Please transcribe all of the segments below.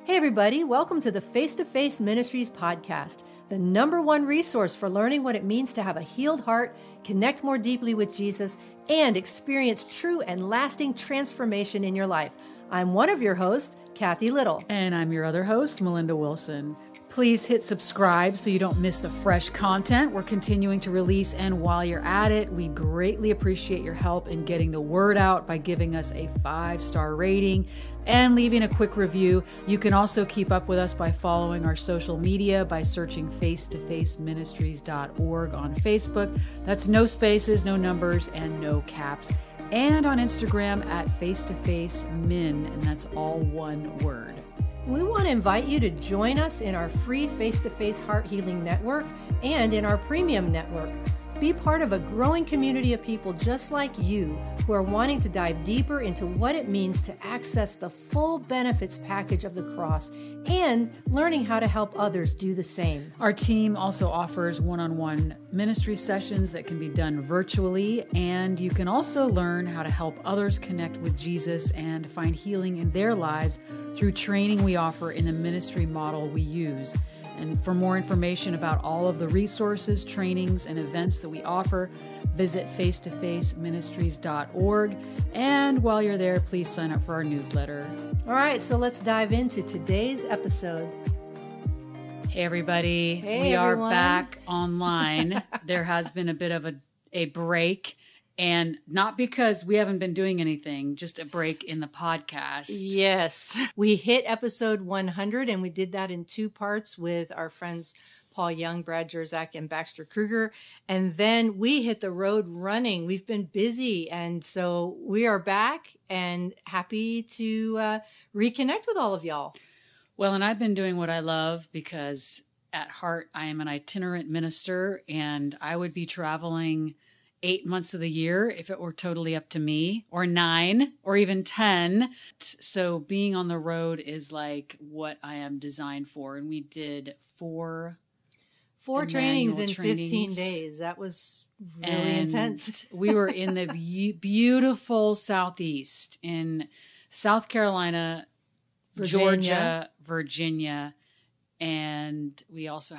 Hey everybody, welcome to the Face-to-Face Ministries podcast, the #1 resource for learning what it means to have a healed heart, connect more deeply with Jesus, and experience true and lasting transformation in your life. I'm one of your hosts, Cathy Little. And I'm your other host, Melinda Wilson. Please hit subscribe so you don't miss the fresh content we're continuing to release. And while you're at it, we greatly appreciate your help in getting the word out by giving us a 5-star rating and leaving a quick review. You can also keep up with us by following our social media by searching face2faceministries.org on Facebook. That's no spaces, no numbers, and no caps. And on Instagram at face2facemin, and that's all one word. We want to invite you to join us in our free Face-to-Face Heart Healing Network and in our premium network. Be part of a growing community of people just like you who are wanting to dive deeper into what it means to access the full benefits package of the cross and learning how to help others do the same. Our team also offers one-on-one ministry sessions that can be done virtually, and you can also learn how to help others connect with Jesus and find healing in their lives through training we offer in the ministry model we use. And for more information about all of the resources, trainings, and events that we offer, visit face2faceministries.org. And while you're there, please sign up for our newsletter. All right, so let's dive into today's episode. Hey, everybody. Hey, we everyone. are back online. There has been a bit of a break. And not because we haven't been doing anything, just a break in the podcast. Yes. We hit episode 100, and we did that in 2 parts with our friends Paul Young, Brad Jerzak, and Baxter Kruger. And then we hit the road running. We've been busy, and so we are back and happy to reconnect with all of y'all. Well, and I've been doing what I love because at heart, I am an itinerant minister, and I would be traveling 8 months of the year if it were totally up to me, or 9, or even 10. So being on the road is like what I am designed for. And we did 4 trainings in trainings. 15 days. That was really intense. We were in the beautiful Southeast in South Carolina, Georgia, Virginia. And we also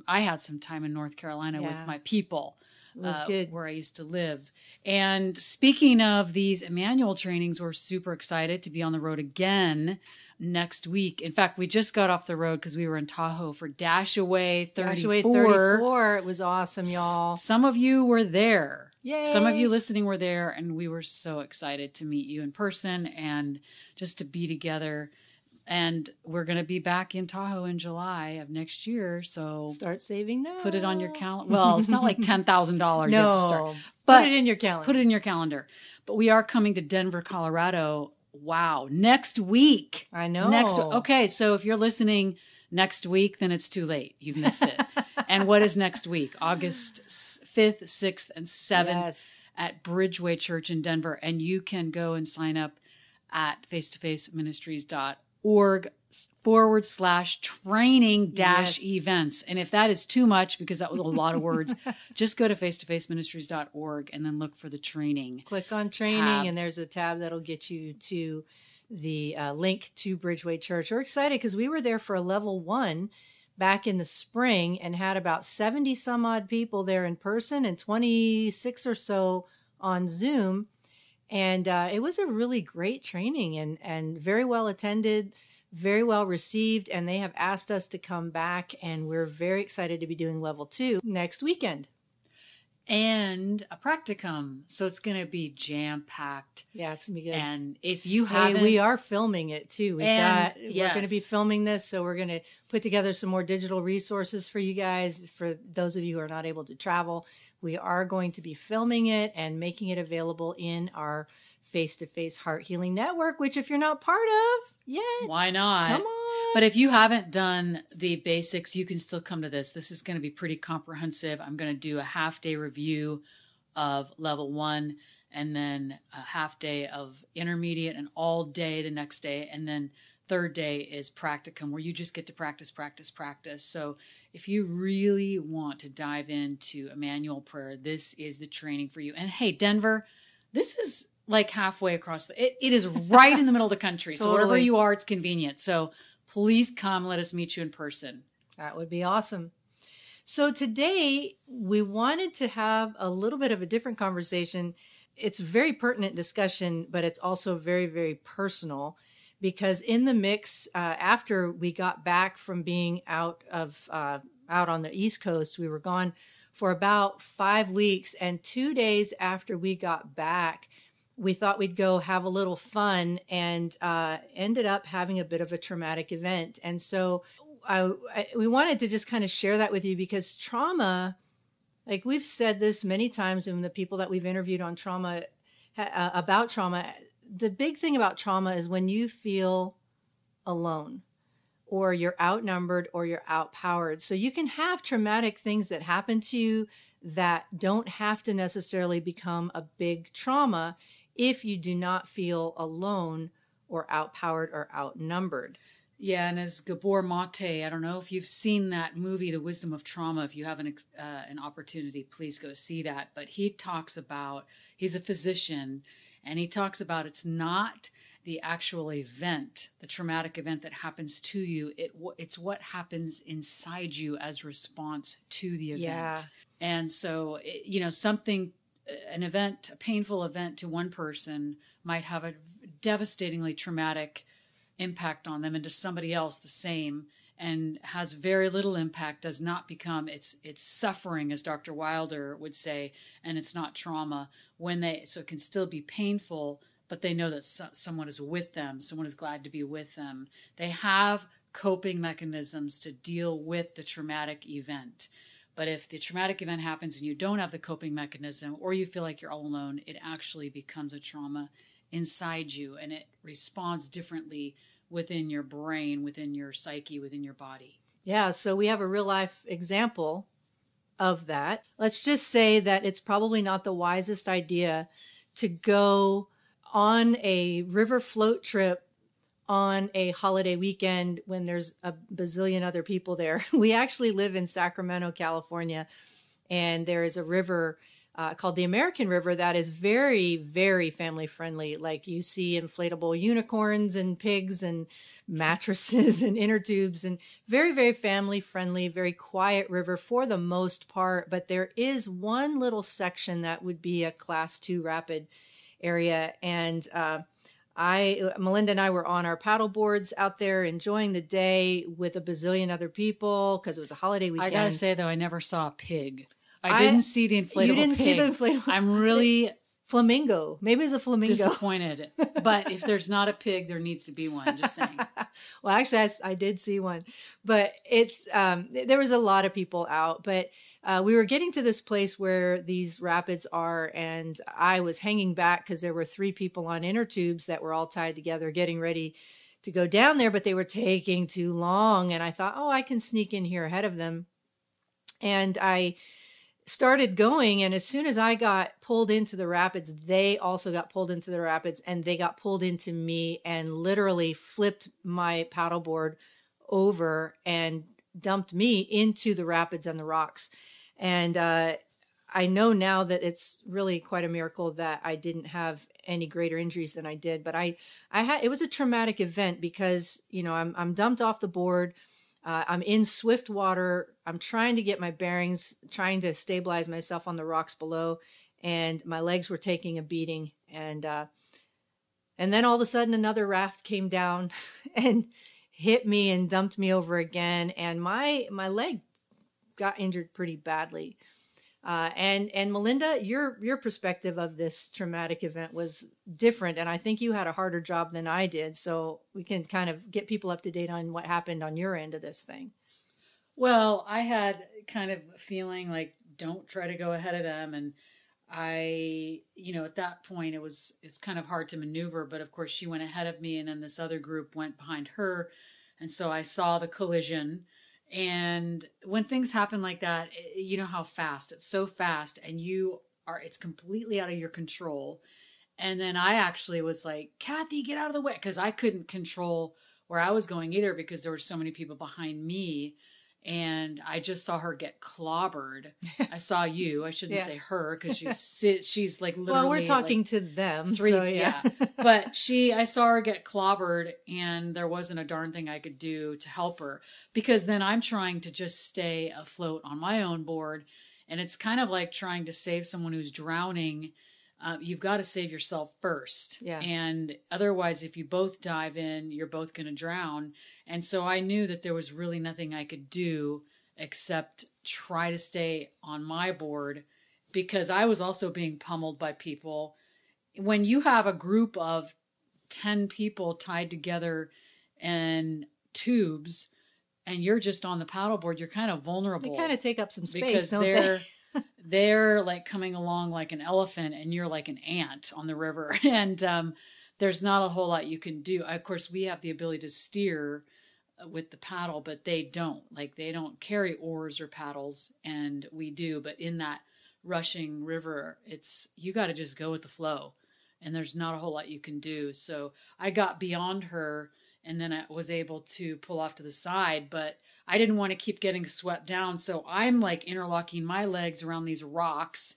I had some time in North Carolina with my people. It was good. Where I used to live. And speaking of these Emmanuel trainings, we're super excited to be on the road again next week. In fact, we just got off the road because we were in Tahoe for Dash Away 34. Dash Away 34. It was awesome, y'all. Some of you were there. Yay. Some of you listening were there, and we were so excited to meet you in person and just to be together. And we're going to be back in Tahoe in July of next year. So start saving now. Put it on your calendar. Well, it's not like $10,000 No, you have to start. But put it in your calendar. Put it in your calendar. But we are coming to Denver, Colorado. Wow. Next week. I know. Okay. So if you're listening next week, then it's too late. You've missed it. And what is next week? August 5th, 6th, and 7th at Bridgeway Church in Denver. And you can go and sign up at face2faceministries.org/training-events. And if that is too much, because that was a lot of words, just go to face2faceministries.org and then look for the training. Click on training tab. And there's a tab that'll get you to the link to Bridgeway Church. We're excited because we were there for a level 1 back in the spring and had about 70 some odd people there in person and 26 or so on Zoom. And it was a really great training and very well attended, very well received. And they have asked us to come back. And we're very excited to be doing level 2 next weekend. And a practicum. So it's going to be jam-packed. Yeah, it's going to be good. And if you haven't... we are filming it too. We're yes. going to be filming this. So we're going to put together some more digital resources for you guys. For those of you who are not able to travel, we are going to be filming it and making it available in our Face-to-Face Heart Healing Network, which if you're not part of yet, why not? Come on. But if you haven't done the basics, you can still come to this. This is going to be pretty comprehensive. I'm going to do a half-day review of level 1 and then a half day of intermediate and all day the next day. And then third day is practicum, where you just get to practice. So if you really want to dive into Emmanuel prayer, this is the training for you. And hey, Denver, this is like halfway across. It is right in the middle of the country. So Totally. wherever you are, it's convenient. So please come. Let us meet you in person. That would be awesome. So today we wanted to have a little bit of a different conversation. It's a very pertinent discussion, but it's also very, very personal, because in the mix, after we got back from being out on the East Coast, we were gone for about 5 weeks, and 2 days after we got back, we thought we'd go have a little fun, and ended up having a bit of a traumatic event. And so we wanted to just kind of share that with you, because trauma, like we've said this many times, and the people that we've interviewed on trauma, about trauma, the big thing about trauma is when you feel alone, or you're outnumbered, or you're outpowered. So you can have traumatic things that happen to you that don't have to necessarily become a big trauma if you do not feel alone or outpowered or outnumbered. Yeah, and as Gabor Mate, I don't know if you've seen that movie, The Wisdom of Trauma. If you have an opportunity, please go see that. But he talks about, he's a physician, and he talks about it's not the actual event, the traumatic event that happens to you. It's what happens inside you as response to the event. Yeah. And so, an event, a painful event to one person might have a devastatingly traumatic impact on them, and to somebody else the same, and has very little impact, does not become, it's suffering, as Dr. Wilder would say, and it's not trauma. So it can still be painful, but they know that someone is with them, someone is glad to be with them. They have coping mechanisms to deal with the traumatic event. But if the traumatic event happens and you don't have the coping mechanism, or you feel like you're all alone, it actually becomes a trauma inside you, and it responds differently within your brain, within your psyche, within your body. Yeah, so we have a real life example of that. Let's just say that it's probably not the wisest idea to go on a river float trip on a holiday weekend when there's a bazillion other people there. We actually live in Sacramento, California, and there is a river called the American River that is very, very family friendly. Like you see inflatable unicorns and pigs and mattresses and inner tubes, and very, very family friendly, very quiet river for the most part. But there is one little section that would be a class 2 rapid area. And Melinda and I were on our paddle boards out there enjoying the day with a bazillion other people because it was a holiday weekend. I gotta say though, I never saw a pig. I didn't see the inflatable pig. You didn't see the inflatable. I'm really flamingo. Maybe it's a flamingo. Disappointed. But if there's not a pig, there needs to be one. Just saying. Well, actually, I did see one, but it's there was a lot of people out. But we were getting to this place where these rapids are, and I was hanging back because there were 3 people on inner tubes that were all tied together, getting ready to go down there, but they were taking too long. And I thought, oh, I can sneak in here ahead of them. And I started going, and as soon as I got pulled into the rapids, they also got pulled into the rapids, and they got pulled into me and literally flipped my paddleboard over and dumped me into the rapids and the rocks. And I know now that it's really quite a miracle that I didn't have any greater injuries than I did. But it was a traumatic event because, I'm dumped off the board. I'm in swift water. I'm trying to get my bearings, trying to stabilize myself on the rocks below, and my legs were taking a beating. And then all of a sudden another raft came down and hit me and dumped me over again. And my leg got injured pretty badly. And Melinda, your perspective of this traumatic event was different. And I think you had a harder job than I did. So we can kind of get people up to date on what happened on your end of this thing. Well, I had kind of a feeling like, don't try to go ahead of them. And I, at that point it's kind of hard to maneuver, but of course she went ahead of me, and then this other group went behind her. And so I saw the collision. And when things happen like that, you know how fast, it's so fast, and it's completely out of your control. And then I actually was like, Cathy, get out of the way. Cause I couldn't control where I was going either because there were so many people behind me. and I just saw her get clobbered. I saw you. I shouldn't Yeah. say her because she's like literally. Well, we're talking like to them. three, So, yeah. But I saw her get clobbered, and there wasn't a darn thing I could do to help her, because then I'm trying to just stay afloat on my own board, and it's kind of like trying to save someone who's drowning. You've got to save yourself first. Yeah. And otherwise, if you both dive in, you're both going to drown. And so I knew that there was really nothing I could do except try to stay on my board, because I was also being pummeled by people. When you have a group of 10 people tied together in tubes and you're just on the paddleboard, you're kind of vulnerable. They kind of take up some space, because don't they? they're like coming along like an elephant and you're like an ant on the river. And there's not a whole lot you can do. Of course, we have the ability to steer with the paddle, but they don't. Like, they don't carry oars or paddles, and we do. But in that rushing river, you got to just go with the flow, and there's not a whole lot you can do. So I got beyond her, and then I was able to pull off to the side, but I didn't want to keep getting swept down. So I'm like interlocking my legs around these rocks,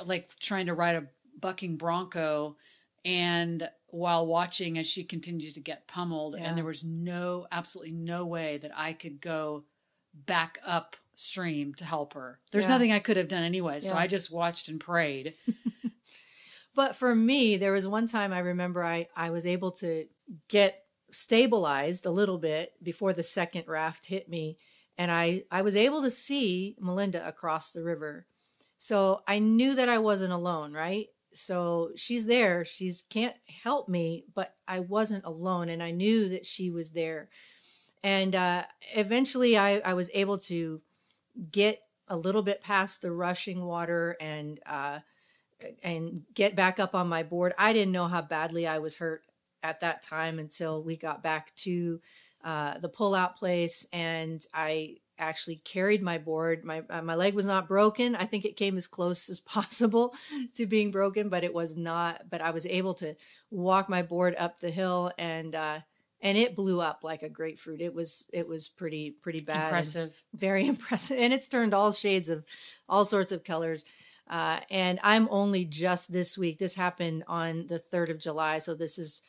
like trying to ride a bucking bronco, and while watching as she continues to get pummeled. Yeah. And there was absolutely no way that I could go back upstream to help her. There's nothing I could have done anyway. So I just watched and prayed. But for me, there was one time I remember I was able to get stabilized a little bit before the second raft hit me. And I was able to see Melinda across the river. So I knew that I wasn't alone, right? So she's there. She can't help me, but I wasn't alone. And I knew that she was there. And eventually I was able to get a little bit past the rushing water and get back up on my board. I didn't know how badly I was hurt at that time until we got back to the pullout place, and I actually carried my board. My leg was not broken. I think it came as close as possible to being broken, but it was not. But I was able to walk my board up the hill, and it blew up like a grapefruit. It was pretty bad. Impressive. Very impressive. And it's turned all shades of all sorts of colors. And I'm only just this week. This happened on the 3rd of July. So this is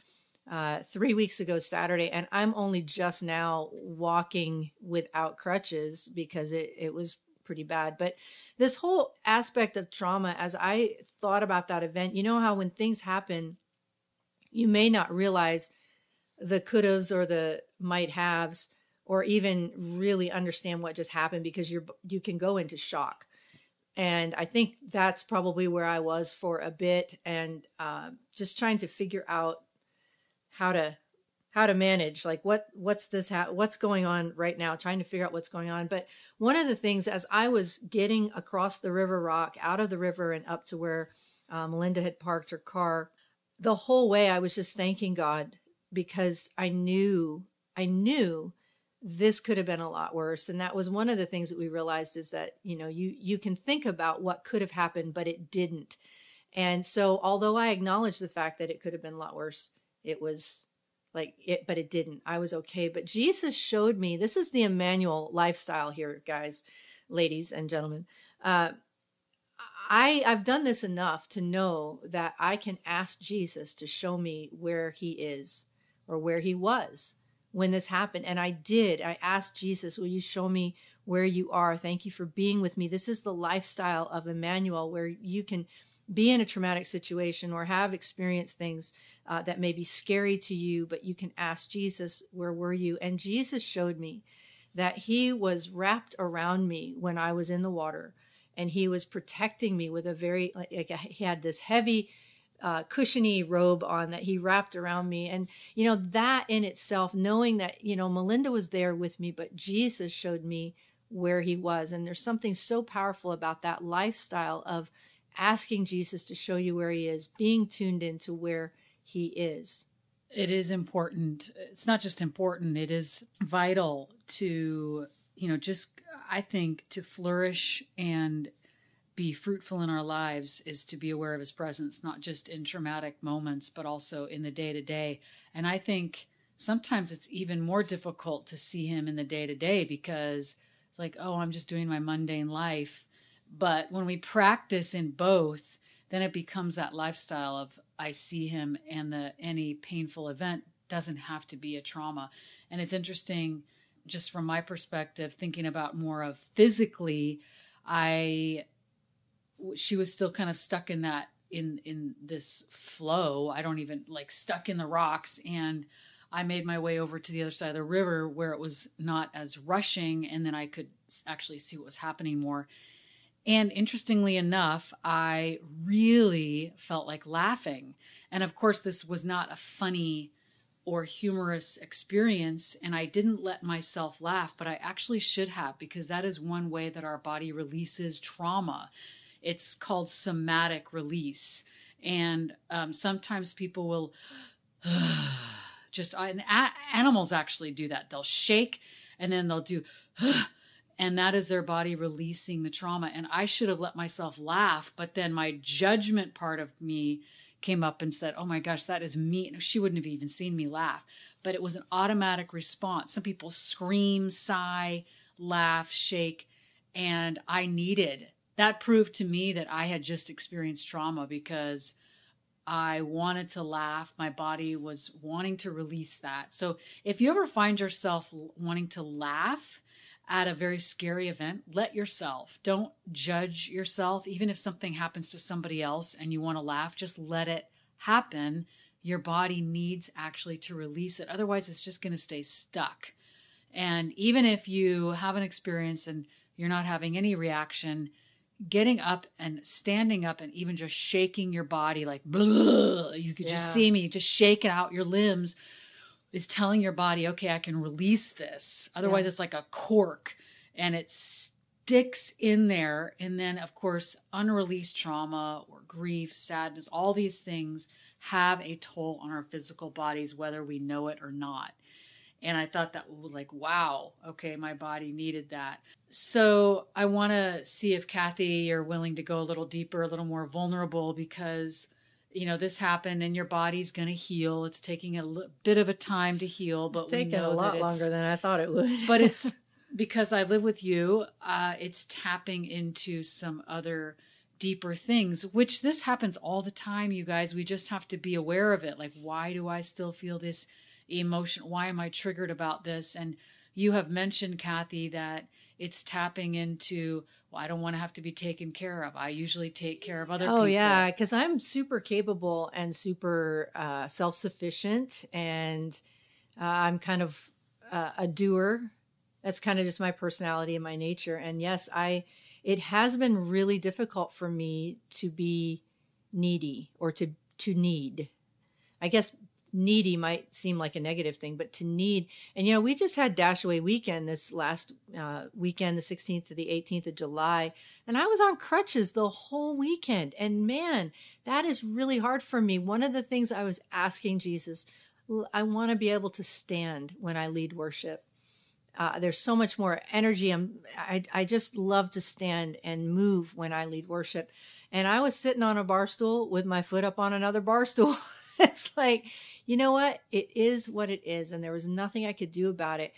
3 weeks ago Saturday, and I'm only just now walking without crutches because it was pretty bad. But this whole aspect of trauma, as I thought about that event, you know how when things happen, you may not realize the could haves or the might haves, or even really understand what just happened, because you can go into shock. And I think that's probably where I was for a bit, and just trying to figure out how to manage, like what's going on right now, trying to figure out what's going on. But one of the things, as I was getting across the river rock, out of the river and up to where Melinda had parked her car, the whole way I was just thanking God, because I knew this could have been a lot worse. And that was one of the things that we realized, is that, you can think about what could have happened, but it didn't. And so although I acknowledge the fact that it could have been a lot worse, it was like it, but it didn't. I was okay. But Jesus showed me, this is the Immanuel lifestyle here, guys, ladies and gentlemen. I've done this enough to know that I can ask Jesus to show me where he is or where he was when this happened. And I did. I asked Jesus, will you show me where you are? Thank you for being with me. This is the lifestyle of Immanuel, where you can be in a traumatic situation or have experienced things that may be scary to you, but you can ask Jesus, where were you? And Jesus showed me that he was wrapped around me when I was in the water, and he was protecting me with a very, he had this heavy, cushiony robe on that he wrapped around me. And, that in itself, knowing that, Melinda was there with me, but Jesus showed me where he was. And there's something so powerful about that lifestyle of asking Jesus to show you where he is, being tuned into where he is. It is important. It's not just important, it is vital to, I think, to flourish and be fruitful in our lives is to be aware of his presence, not just in traumatic moments, but also in the day-to-day. And I think sometimes it's even more difficult to see him in the day-to-day because It's like, oh, I'm just doing my mundane life. But when we practice in both, then it becomes that lifestyle of I see him, and any painful event doesn't have to be a trauma. And it's interesting, just from my perspective, thinking about more of physically, she was still kind of stuck in that, in this flow. I don't even like stuck in the rocks. And I made my way over to the other side of the river where it was not as rushing. And then I could actually see what was happening more. And interestingly enough, I really felt like laughing. And of course, this was not a funny or humorous experience. And I didn't let myself laugh, but I actually should have, because that is one way that our body releases trauma. It's called somatic release. And sometimes people will animals actually do that. They'll shake and then they'll do, and that is their body releasing the trauma. And I should have let myself laugh, but then my judgment part of me came up and said, oh my gosh, that is mean. She wouldn't have even seen me laugh, but it was an automatic response. Some people scream, sigh, laugh, shake, and that proved to me that I had just experienced trauma, because I wanted to laugh. My body was wanting to release that. So if you ever find yourself wanting to laugh at a very scary event, let yourself. Don't judge yourself. Even if something happens to somebody else and you want to laugh, just let it happen. Your body needs actually to release it. Otherwise, it's just going to stay stuck. And even if you have an experience and you're not having any reaction, getting up and standing up and even just shaking your body like, you could just see me just shaking out your limbs, is telling your body, okay, I can release this. Otherwise, it's like a cork and it sticks in there. And then, of course, unreleased trauma or grief, sadness, all these things have a toll on our physical bodies, whether we know it or not. And I thought that was like, wow, okay, my body needed that. So I want to see if Cathy, you're willing to go a little deeper, a little more vulnerable, because, this happened and your body's going to heal. It's taking a bit of a time to heal, but it's taken a lot longer than I thought it would. But it's because I live with you, it's tapping into some other deeper things, which this happens all the time, you guys. We just have to be aware of it. Like, why do I still feel this emotion? Why am I triggered about this? And you have mentioned, Cathy, that it's tapping into, well, I don't want to have to be taken care of. I usually take care of other people. Oh, yeah, because I'm super capable and super self-sufficient, and I'm kind of a doer. That's kind of just my personality and my nature. And yes, it has been really difficult for me to be needy or to need. I guess needy might seem like a negative thing, but to need. And, we just had Dash Away weekend this last weekend, the 16th to the 18th of July. And I was on crutches the whole weekend. And man, that is really hard for me. One of the things I was asking Jesus, I want to be able to stand when I lead worship. There's so much more energy. I just love to stand and move when I lead worship. And I was sitting on a bar stool with my foot up on another bar stool. It's like, you know what? It is what it is. And there was nothing I could do about it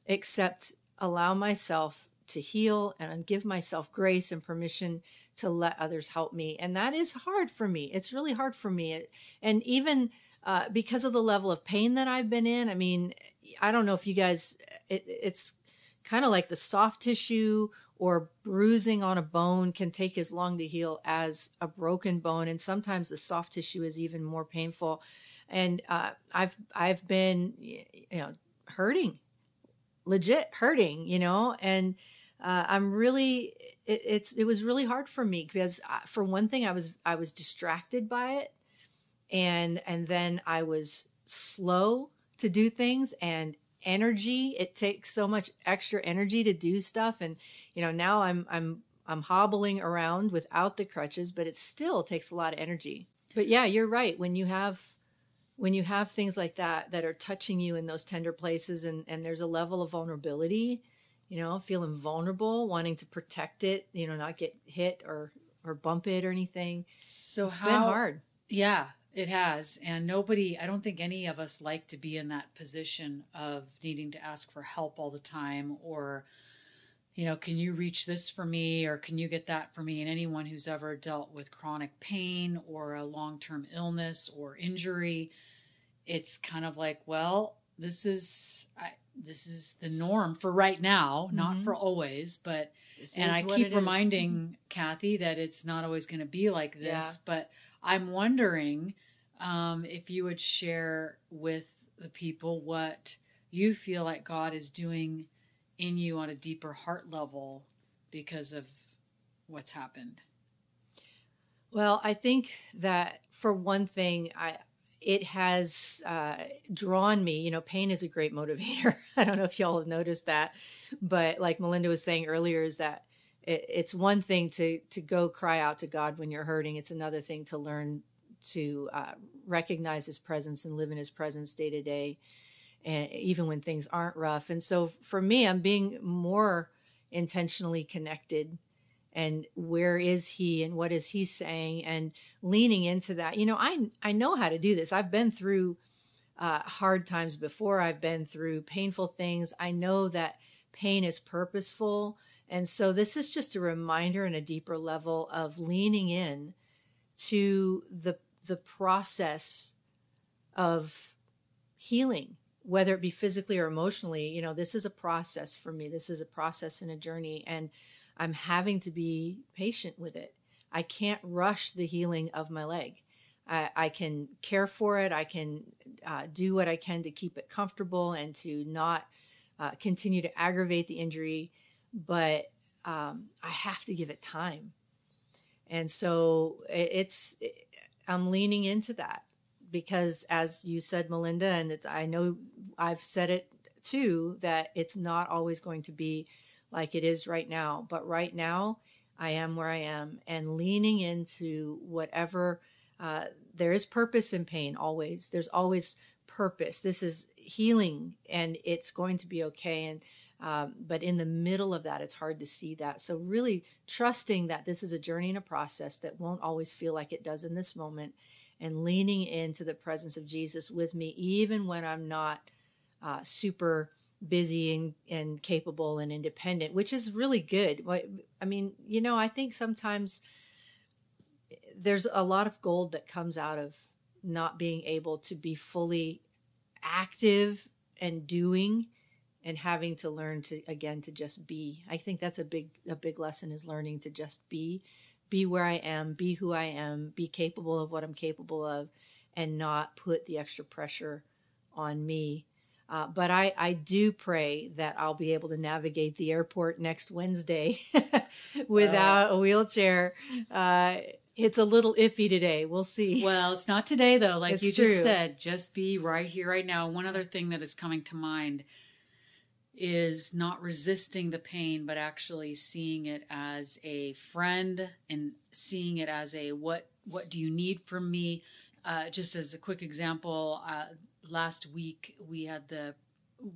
except allow myself to heal and give myself grace and permission to let others help me. And that is hard for me. It's really hard for me. And even because of the level of pain that I've been in, I mean, I don't know if you guys, it's kind of like the soft tissue or bruising on a bone can take as long to heal as a broken bone. And sometimes the soft tissue is even more painful. And I've been, hurting, legit hurting, and I'm really, it was really hard for me because for one thing, I was distracted by it. And then I was slow to do things, and energy. It takes so much extra energy to do stuff. And, now I'm hobbling around without the crutches, but it still takes a lot of energy. But yeah, you're right. When you have things like that are touching you in those tender places, and there's a level of vulnerability, feeling vulnerable, wanting to protect it, not get hit or bump it or anything. So it's been hard. Yeah. It has. And I don't think any of us like to be in that position of needing to ask for help all the time, or, can you reach this for me, or can you get that for me? And anyone who's ever dealt with chronic pain or a long-term illness or injury, it's kind of like, well, this is the norm for right now, not for always, but, and I keep reminding Cathy that it's not always going to be like this, but I'm wondering if you would share with the people what you feel like God is doing in you on a deeper heart level because of what's happened. Well, I think that for one thing, it has drawn me. Pain is a great motivator. I don't know if y'all have noticed that, but like Melinda was saying earlier, is that it's one thing to go cry out to God when you're hurting. It's another thing to learn to recognize his presence and live in his presence day to day, and even when things aren't rough. And so for me, I'm being more intentionally connected. And where is he and what is he saying, and leaning into that. I know how to do this. I've been through hard times before. I've been through painful things. I know that pain is purposeful. And so this is just a reminder and a deeper level of leaning in to the process of healing, whether it be physically or emotionally. This is a process for me. This is a process and a journey. And I'm having to be patient with it. I can't rush the healing of my leg. I can care for it. I can do what I can to keep it comfortable and to not continue to aggravate the injury, but I have to give it time. And so I'm leaning into that because, as you said, Melinda, and I know I've said it too, that it's not always going to be like it is right now. But right now, I am where I am, and leaning into whatever, there is purpose in pain always. There's always purpose. This is healing, and it's going to be okay. And but in the middle of that, it's hard to see that. So really trusting that this is a journey and a process that won't always feel like it does in this moment, and leaning into the presence of Jesus with me, even when I'm not super busy and capable and independent, which is really good. I mean, I think sometimes there's a lot of gold that comes out of not being able to be fully active and doing, and having to learn to just be. I think that's a big lesson, is learning to just be where I am, be who I am, be capable of what I'm capable of, and not put the extra pressure on me. But I do pray that I'll be able to navigate the airport next Wednesday without a wheelchair. It's a little iffy today. We'll see. Well, it's not today, though. Like you true. Just said, just be right here, right now. One other thing that is coming to mind is not resisting the pain, but actually seeing it as a friend, and seeing it as a, what do you need from me? Just as a quick example, last week we had the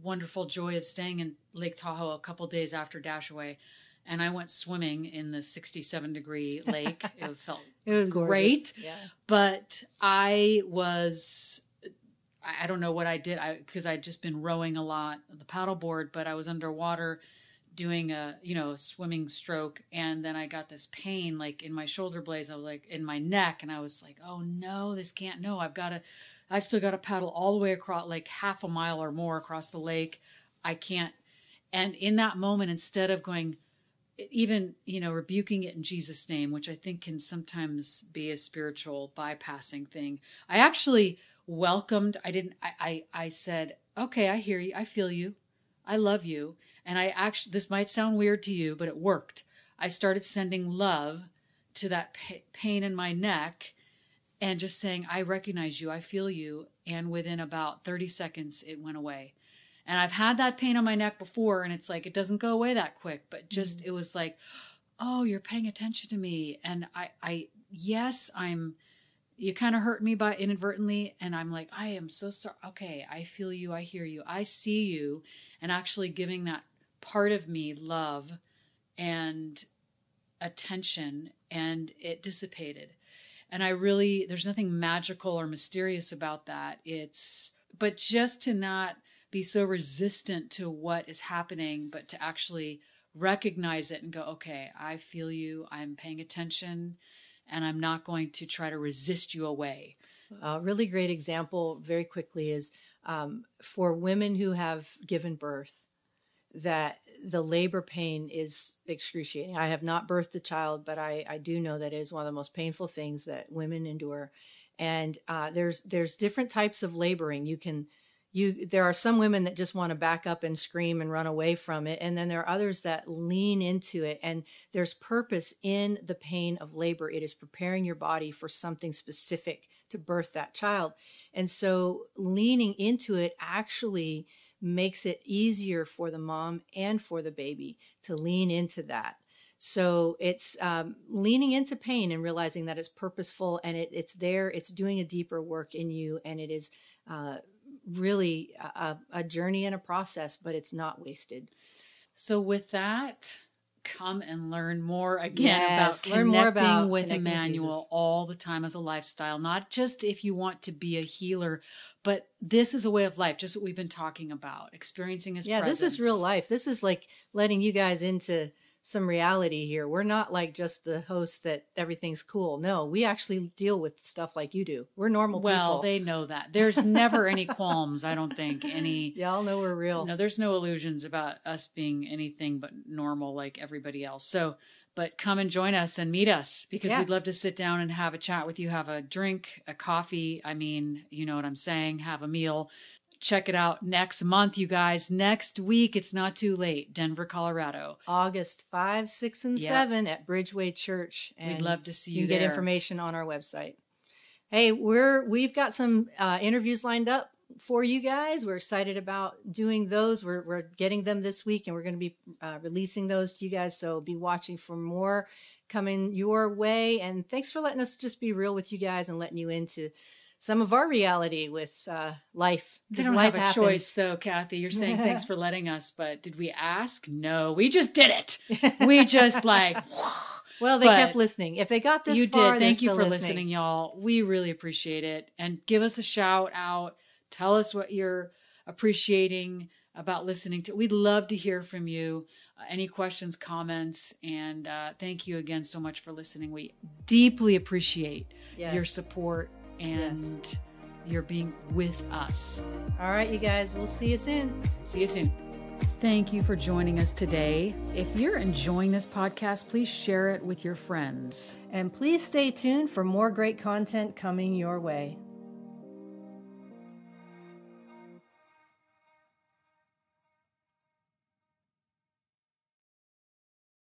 wonderful joy of staying in Lake Tahoe a couple days after Dashaway, and I went swimming in the 67-degree lake. It was great. Yeah. But I don't know what I did, because I'd just been rowing a lot, the paddleboard, but I was underwater doing a swimming stroke, and then I got this pain like in my shoulder blades. I was like in my neck, and I was like, oh no, this can't. No, I've still got to paddle all the way across, like half a mile or more across the lake. I can't. And in that moment, instead of going, even, rebuking it in Jesus' name, which I think can sometimes be a spiritual bypassing thing, I actually welcomed. I said, okay, I hear you. I feel you. I love you. And this might sound weird to you, but it worked. I started sending love to that pain in my neck, and just saying, I recognize you, I feel you. And within about 30 seconds, it went away. And I've had that pain on my neck before, and it's like, it doesn't go away that quick, but just, it was like, oh, you're paying attention to me. And you kind of hurt me by inadvertently. And I'm like, I am so sorry. Okay. I feel you. I hear you. I see you. And actually giving that part of me love and attention, and it dissipated. And there's nothing magical or mysterious about that. But just to not be so resistant to what is happening, but to actually recognize it and go, okay, I feel you. I'm paying attention, and I'm not going to try to resist you away. A really great example very quickly is for women who have given birth, that the labor pain is excruciating. I have not birthed a child, but I do know that it is one of the most painful things that women endure. And there's different types of laboring. There are some women that just want to back up and scream and run away from it. And then there are others that lean into it. And there's purpose in the pain of labor. It is preparing your body for something specific to birth that child. And so leaning into it actually makes it easier for the mom and for the baby to lean into that. So it's leaning into pain and realizing that it's purposeful and it's there, it's doing a deeper work in you. And it is really a journey and a process, but it's not wasted. So with that, come and learn more again Yes, about learn more connecting about with connecting with Emmanuel Jesus. all the time as a lifestyle, not just if you want to be a healer, but this is a way of life, just what we've been talking about, experiencing his presence. This is real life. This is like letting you guys into some reality here. We're not like just the host that everything's cool. No, we actually deal with stuff like you do. We're normal people. Well, they know that. There's never any qualms, I don't think. Y'all know we're real. No, there's no illusions about us being anything but normal like everybody else. So, but come and join us and meet us, because we'd love to sit down and have a chat with you, have a drink, a coffee. I mean, you know what I'm saying, have a meal. Check it out next month, you guys. Next week, it's not too late. Denver, Colorado. August 5, 6, and 7 at Bridgeway Church. And we'd love to see you there. You can get information on our website. Hey, we've got some interviews lined up for you guys. We're excited about doing those. We're getting them this week, and we're going to be releasing those to you guys. So be watching for more coming your way. And thanks for letting us just be real with you guys and letting you into some of our reality with life. They don't have a choice, though, Cathy. You're saying thanks for letting us, but did we ask? No, we just did it. We just Well, they kept listening. If they got this far, thank you for listening, y'all. We really appreciate it. And give us a shout out. Tell us what you're appreciating about listening to. We'd love to hear from you. Any questions, comments, and thank you again so much for listening. We deeply appreciate your support and you're being with us. All right, you guys, we'll see you soon. See you soon. Thank you for joining us today. If you're enjoying this podcast, please share it with your friends. And please stay tuned for more great content coming your way.